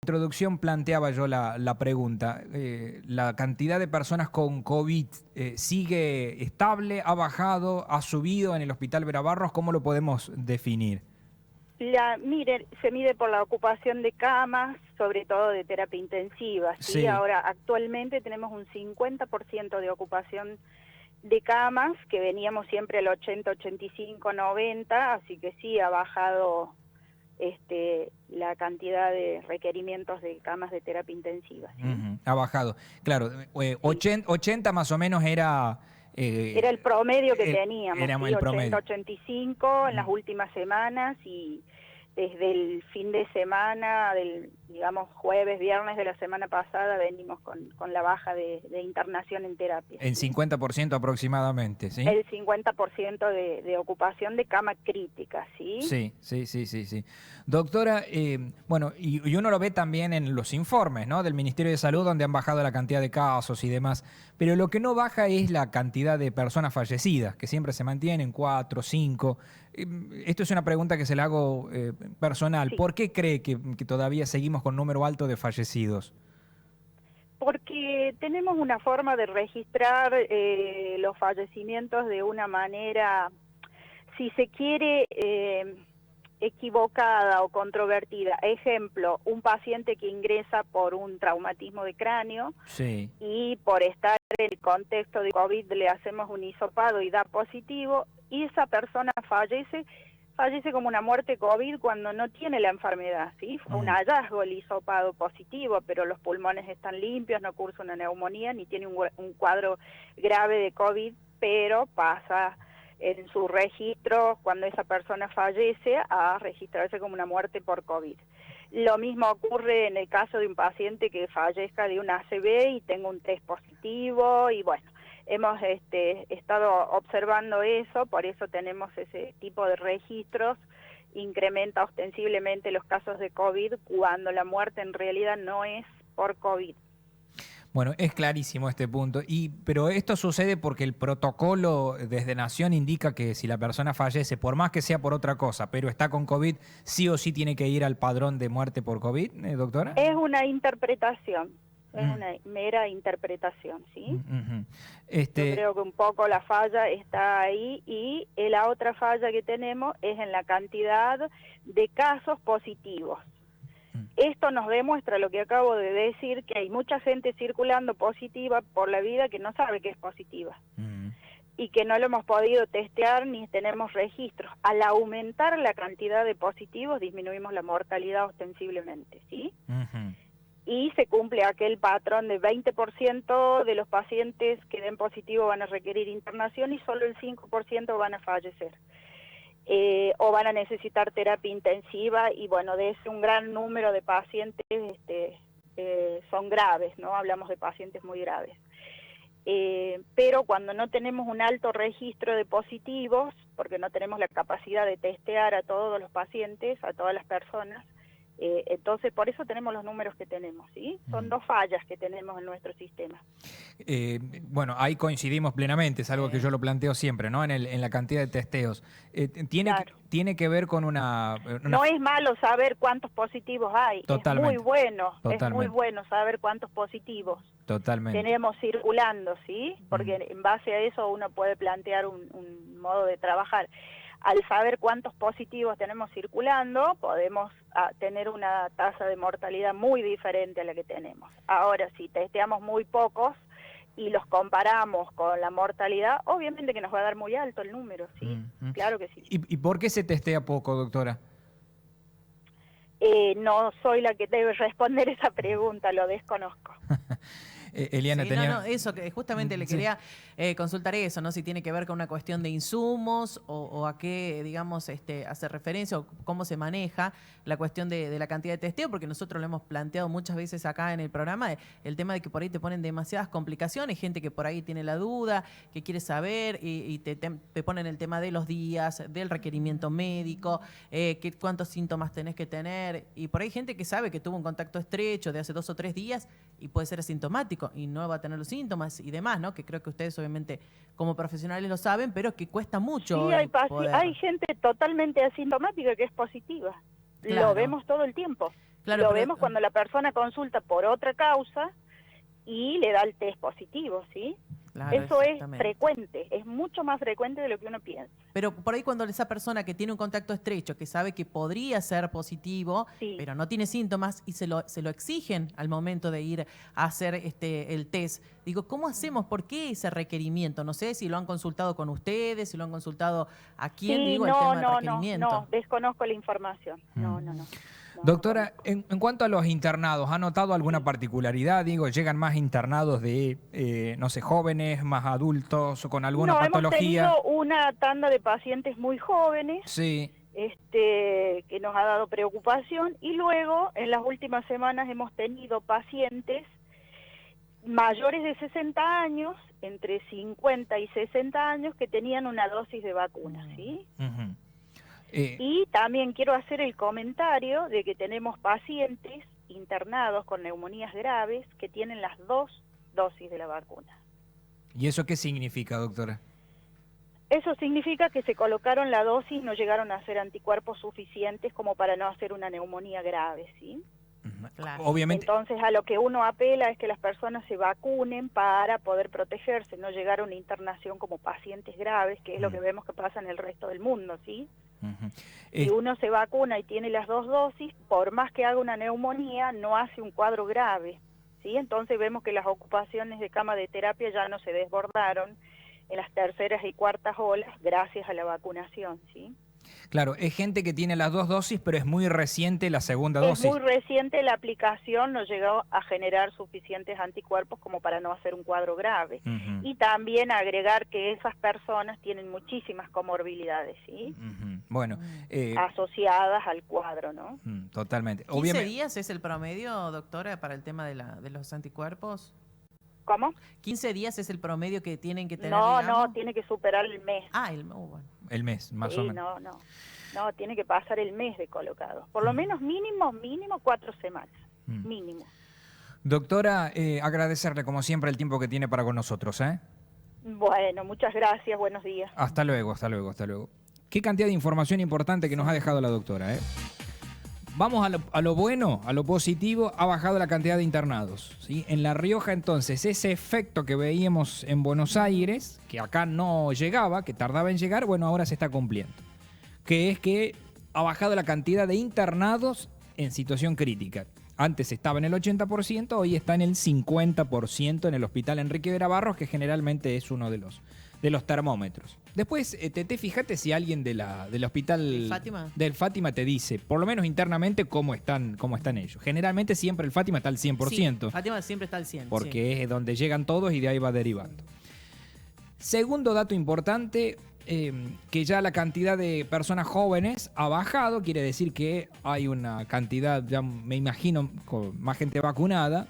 Introducción planteaba yo la pregunta. ¿La cantidad de personas con COVID sigue estable, ha bajado, ha subido en el Hospital Vera Barros? ¿Cómo lo podemos definir? Mire, se mide por la ocupación de camas, sobre todo de terapia intensiva, ¿sí? Sí. Ahora, actualmente tenemos un 50% de ocupación de camas, que veníamos siempre al 80, 85, 90, así que sí ha bajado la cantidad de requerimientos de camas de terapia intensiva, ¿sí? Ha bajado. Claro, Sí. 80 más o menos era... Era el promedio que teníamos, Éramos ¿sí? el 80, promedio. 85 en las últimas semanas, y desde el fin de semana, digamos jueves, viernes de la semana pasada, venimos con la baja de internación en terapia. En ¿sí? 50% aproximadamente, ¿sí? El 50% de ocupación de cama crítica, ¿sí? Sí. Doctora, bueno, y uno lo ve también en los informes, ¿no?, del Ministerio de Salud, donde han bajado la cantidad de casos y demás, pero lo que no baja es la cantidad de personas fallecidas, que siempre se mantienen, 4, 5. Esto es una pregunta que se la hago personal. Sí. ¿Por qué cree que todavía seguimos con un número alto de fallecidos? Porque tenemos una forma de registrar los fallecimientos de una manera, si se quiere, equivocada o controvertida. Ejemplo, un paciente que ingresa por un traumatismo de cráneo Sí. y por estar en el contexto de COVID le hacemos un hisopado y da positivo, y esa persona fallece como una muerte COVID cuando no tiene la enfermedad, ¿sí? Fue un hallazgo el hisopado positivo, pero los pulmones están limpios, no cursa una neumonía, ni tiene un cuadro grave de COVID, pero pasa en su registro, cuando esa persona fallece, a registrarse como una muerte por COVID. Lo mismo ocurre en el caso de un paciente que fallezca de un ACV y tenga un test positivo, y bueno, hemos estado observando eso, por eso tenemos ese tipo de registros. Incrementa ostensiblemente los casos de COVID cuando la muerte en realidad no es por COVID. Bueno, es clarísimo este punto, pero esto sucede porque el protocolo desde Nación indica que si la persona fallece, por más que sea por otra cosa, pero está con COVID, sí o sí tiene que ir al padrón de muerte por COVID, doctora. Es una interpretación, es una mera interpretación, ¿sí? Yo creo que un poco la falla está ahí, y la otra falla que tenemos es en la cantidad de casos positivos. Esto nos demuestra lo que acabo de decir, que hay mucha gente circulando positiva por la vida que no sabe que es positiva y que no lo hemos podido testear ni tenemos registros. Al aumentar la cantidad de positivos disminuimos la mortalidad ostensiblemente, ¿sí? Y se cumple aquel patrón de 20% de los pacientes que den positivo van a requerir internación y solo el 5% van a fallecer. O van a necesitar terapia intensiva, y bueno, de ese un gran número de pacientes son graves, ¿no? Hablamos de pacientes muy graves. Pero cuando no tenemos un alto registro de positivos, porque no tenemos la capacidad de testear a todos los pacientes, a todas las personas, entonces por eso tenemos los números que tenemos, ¿sí? Son dos fallas que tenemos en nuestro sistema. Bueno, ahí coincidimos plenamente, es algo que yo lo planteo siempre, ¿no? En la cantidad de testeos. Claro. Tiene que ver con una... No es malo saber cuántos positivos hay, Totalmente. Es muy bueno saber cuántos positivos Totalmente. tenemos circulando, ¿sí? Porque en base a eso uno puede plantear un modo de trabajar. Al saber cuántos positivos tenemos circulando, podemos tener una tasa de mortalidad muy diferente a la que tenemos. Ahora, si testeamos muy pocos y los comparamos con la mortalidad, obviamente que nos va a dar muy alto el número, ¿sí? Claro que sí. ¿Y por qué se testea poco, doctora? No soy la que debe responder esa pregunta, lo desconozco. Eliana, Sí, tenía... no, eso que justamente le quería consultar eso, ¿no? Si tiene que ver con una cuestión de insumos o a qué, digamos, hace referencia o cómo se maneja la cuestión de la cantidad de testeo, porque nosotros lo hemos planteado muchas veces acá en el programa, el tema de que por ahí te ponen demasiadas complicaciones, gente que por ahí tiene la duda, que quiere saber y te ponen el tema de los días, del requerimiento médico, cuántos síntomas tenés que tener, y por ahí gente que sabe que tuvo un contacto estrecho de hace 2 o 3 días y puede ser asintomático y no va a tener los síntomas y demás, ¿no? Que creo que ustedes obviamente como profesionales lo saben, pero que cuesta mucho. Sí, hay gente totalmente asintomática que es positiva. Claro. Lo vemos todo el tiempo. Claro, lo vemos cuando la persona consulta por otra causa y le da el test positivo, ¿sí? Claro, eso es frecuente, es mucho más frecuente de lo que uno piensa. Pero por ahí cuando esa persona que tiene un contacto estrecho, que sabe que podría ser positivo, sí, pero no tiene síntomas y se lo exigen al momento de ir a hacer el test, digo, ¿cómo hacemos? ¿Por qué ese requerimiento? No sé si lo han consultado con ustedes, si lo han consultado a quién, sí, digo, no, el tema del no, requerimiento. no, desconozco la información, no. Doctora, en cuanto a los internados, ¿ha notado alguna particularidad? Digo, ¿llegan más internados de, no sé, jóvenes, más adultos o con alguna patología? Hemos tenido una tanda de pacientes muy jóvenes, sí, que nos ha dado preocupación, y luego en las últimas semanas hemos tenido pacientes mayores de 60 años, entre 50 y 60 años, que tenían una dosis de vacuna, ¿sí? Uh-huh. Y también quiero hacer el comentario de que tenemos pacientes internados con neumonías graves que tienen las 2 dosis de la vacuna. ¿Y eso qué significa, doctora? Eso significa que se colocaron la dosis y no llegaron a hacer anticuerpos suficientes como para no hacer una neumonía grave, ¿sí? Claro. Obviamente. Entonces, a lo que uno apela es que las personas se vacunen para poder protegerse, no llegar a una internación como pacientes graves, que es lo que vemos que pasa en el resto del mundo, ¿sí? Si uno se vacuna y tiene las 2 dosis, por más que haga una neumonía, no hace un cuadro grave, ¿sí? Entonces vemos que las ocupaciones de cama de terapia ya no se desbordaron en las terceras y cuartas olas gracias a la vacunación, ¿sí? Claro, es gente que tiene las 2 dosis, pero es muy reciente la segunda dosis. Es muy reciente, la aplicación no llegó a generar suficientes anticuerpos como para no hacer un cuadro grave. Uh-huh. Y también agregar que esas personas tienen muchísimas comorbilidades, ¿sí? Uh-huh. Bueno, asociadas al cuadro, ¿no? Totalmente. 15 días es el promedio, doctora, para el tema de los anticuerpos. ¿Cómo? 15 días es el promedio que tienen que tener. No, tiene que superar el mes. Bueno. El mes, más o menos. No, tiene que pasar el mes de colocado. Por lo menos mínimo 4 semanas. Mínimo. Doctora, agradecerle como siempre el tiempo que tiene para con nosotros, ¿eh? Bueno, muchas gracias, buenos días. Hasta luego. Qué cantidad de información importante que nos ha dejado la doctora, ¿eh? Vamos a lo bueno, a lo positivo, ha bajado la cantidad de internados, ¿sí? En La Rioja, entonces, ese efecto que veíamos en Buenos Aires, que acá no llegaba, que tardaba en llegar, bueno, ahora se está cumpliendo. Que es que ha bajado la cantidad de internados en situación crítica. Antes estaba en el 80%, hoy está en el 50% en el Hospital Enrique Vera Barros, que generalmente es uno de los termómetros. Después, fíjate si alguien del hospital del Fátima te dice, por lo menos internamente, cómo están ellos. Generalmente siempre el Fátima está al 100%. Sí, Fátima siempre está al 100%. Porque es donde llegan todos y de ahí va derivando. Segundo dato importante, que ya la cantidad de personas jóvenes ha bajado, quiere decir que hay una cantidad, ya me imagino, con más gente vacunada,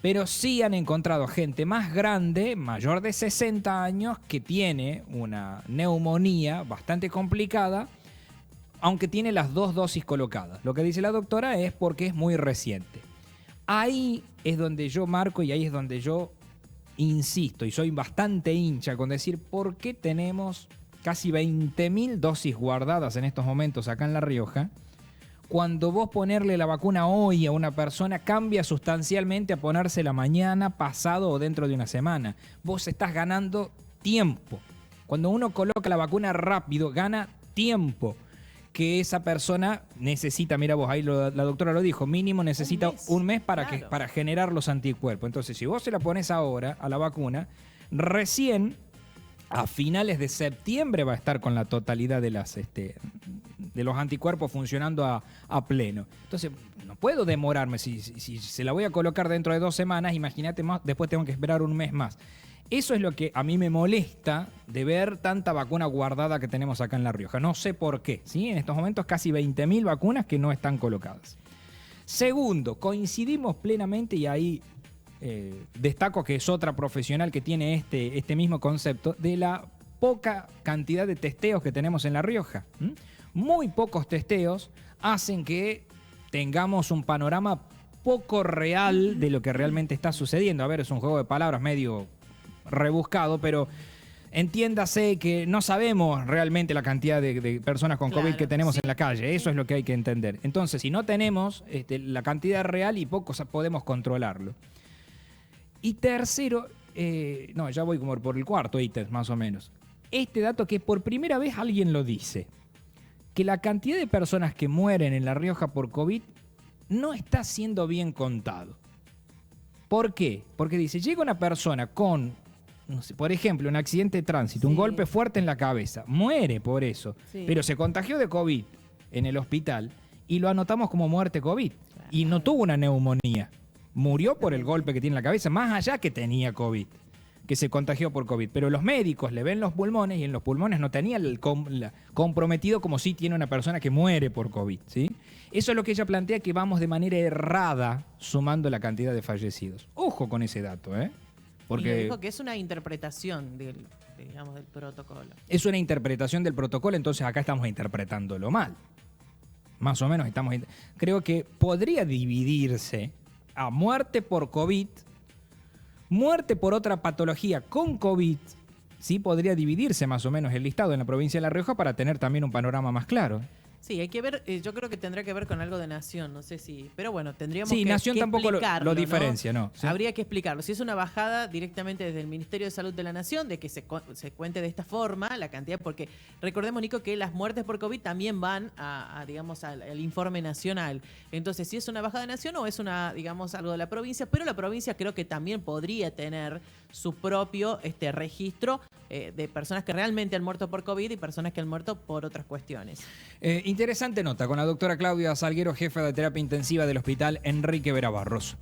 pero sí han encontrado gente más grande, mayor de 60 años, que tiene una neumonía bastante complicada, aunque tiene las 2 dosis colocadas. Lo que dice la doctora es porque es muy reciente. Ahí es donde yo marco y ahí es donde yo insisto, y soy bastante hincha con decir por qué tenemos casi 20.000 dosis guardadas en estos momentos acá en La Rioja, cuando vos ponerle la vacuna hoy a una persona cambia sustancialmente a ponérsela mañana, pasado o dentro de una semana. Vos estás ganando tiempo. Cuando uno coloca la vacuna rápido, gana tiempo que esa persona necesita. Mira vos, ahí la doctora lo dijo, mínimo necesita un mes para generar los anticuerpos. Entonces, si vos se la pones ahora a la vacuna, recién a finales de septiembre va a estar con la totalidad de los anticuerpos funcionando a pleno. Entonces, no puedo demorarme. Si se la voy a colocar dentro de 2 semanas, imagínate más, después tengo que esperar un mes más. Eso es lo que a mí me molesta de ver tanta vacuna guardada que tenemos acá en La Rioja. No sé por qué, ¿sí? En estos momentos casi 20.000 vacunas que no están colocadas. Segundo, coincidimos plenamente y ahí destaco que es otra profesional que tiene este mismo concepto de la poca cantidad de testeos que tenemos en La Rioja. Muy pocos testeos hacen que tengamos un panorama poco real de lo que realmente está sucediendo. A ver, es un juego de palabras medio rebuscado, pero entiéndase que no sabemos realmente la cantidad de personas con COVID que tenemos en la calle. Eso es lo que hay que entender. Entonces, si no tenemos la cantidad real y pocos podemos controlarlo. Y tercero, no, ya voy como por el cuarto ítem, más o menos. Este dato que por primera vez alguien lo dice, que la cantidad de personas que mueren en La Rioja por COVID no está siendo bien contado. ¿Por qué? Porque dice, llega una persona con, no sé, por ejemplo, un accidente de tránsito, un golpe fuerte en la cabeza, muere por eso, pero se contagió de COVID en el hospital y lo anotamos como muerte COVID. Y no tuvo una neumonía. Murió por el golpe que tiene en la cabeza, más allá que tenía COVID, que se contagió por COVID. Pero los médicos le ven los pulmones y en los pulmones no tenía el comprometido como sí tiene una persona que muere por COVID, ¿sí? Eso es lo que ella plantea, que vamos de manera errada sumando la cantidad de fallecidos. Ojo con ese dato, ¿eh? Porque dijo que es una interpretación del protocolo. Es una interpretación del protocolo, entonces acá estamos interpretándolo mal. Más o menos estamos... Creo que podría dividirse a muerte por COVID, muerte por otra patología con COVID, sí podría dividirse más o menos el listado en la provincia de La Rioja para tener también un panorama más claro. Sí, hay que ver, yo creo que tendrá que ver con algo de Nación, no sé si, pero bueno, tendríamos que Nación que tampoco lo diferencia, ¿no? Sí. Habría que explicarlo. Si es una bajada directamente desde el Ministerio de Salud de la Nación, de que se cuente de esta forma la cantidad, porque recordemos, Nico, que las muertes por COVID también van digamos, al informe nacional. Entonces, si es una bajada de Nación o es una, digamos, algo de la provincia, pero la provincia creo que también podría tener su propio registro de personas que realmente han muerto por COVID y personas que han muerto por otras cuestiones. Interesante nota con la doctora Claudia Salguero, jefa de terapia intensiva del Hospital Enrique Vera Barros.